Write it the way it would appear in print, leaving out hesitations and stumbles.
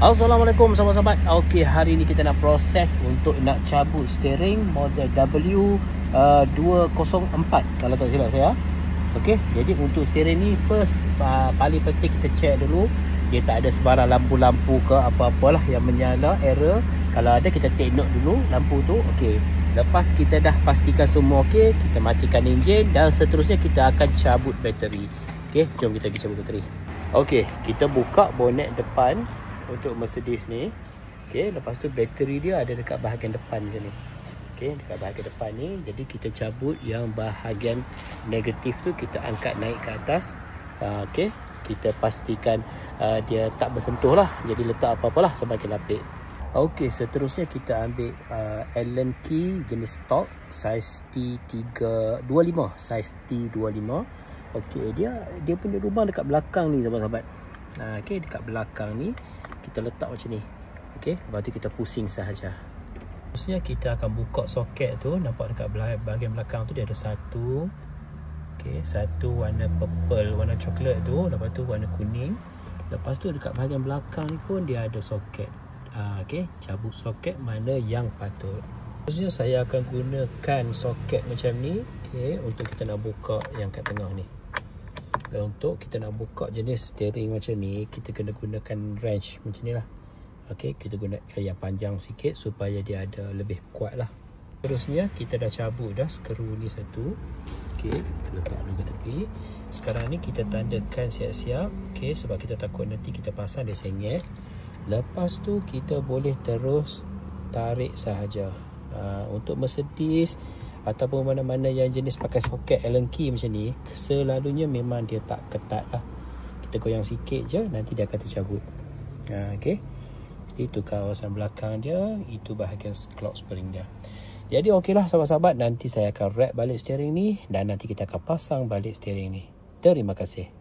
Assalamualaikum sahabat-sahabat. Okey, hari ni kita nak proses untuk nak cabut steering model W204 kalau tak silap saya. Okey, jadi untuk steering ni first paling penting kita check dulu dia tak ada sebarang lampu-lampu ke apa-apalah yang menyala, error. Kalau ada kita take note dulu lampu tu. Okey, lepas kita dah pastikan semua okey, kita matikan enjin dan seterusnya kita akan cabut bateri. Okey, jom kita pergi cabut bateri. Okey, kita buka bonet depan untuk Mercedes ni. Okey, lepas tu bateri dia ada dekat bahagian depan macam ni. Okey, dekat bahagian depan ni. Jadi kita cabut yang bahagian negatif tu, kita angkat naik ke atas. Okey, kita pastikan dia tak bersentuh lah. Jadi letak apa-apalah sebagai lapik. Okey, seterusnya kita ambil Allen key jenis stock saiz T325, saiz T25. Okey, dia punya lubang dekat belakang ni sahabat-sahabat. Okey, dekat belakang ni kita letak macam ni. Okey, lepas tu kita pusing sahaja. Terusnya kita akan buka soket tu. Nampak dekat bahagian belakang tu dia ada satu. Okey, satu warna purple, warna coklat tu. Lepas tu warna kuning. Lepas tu dekat bahagian belakang ni pun dia ada soket. Okey, cabut soket mana yang patut. Terusnya saya akan gunakan soket macam ni. Okey, untuk kita nak buka yang kat tengah ni. Dan untuk kita nak buka jenis steering macam ni, kita kena gunakan wrench macam ni lah. Okey, kita guna yang panjang sikit supaya dia ada lebih kuat lah. Terusnya kita dah cabut dah skru ni satu. Okey, kita letak dulu ke tepi. Sekarang ni kita tandakan siap-siap. Okey, sebab kita takut nanti kita pasang dia sengit. Lepas tu kita boleh terus tarik sahaja. Untuk Mercedes ataupun mana-mana yang jenis pakai soket Allen key macam ni, selalunya memang dia tak ketat lah. Kita goyang sikit je, nanti dia akan tercabut. Okey, itu kawasan belakang dia, itu bahagian clock spring dia. Jadi okey lah sahabat-sahabat, nanti saya akan wrap balik steering ni dan nanti kita akan pasang balik steering ni. Terima kasih.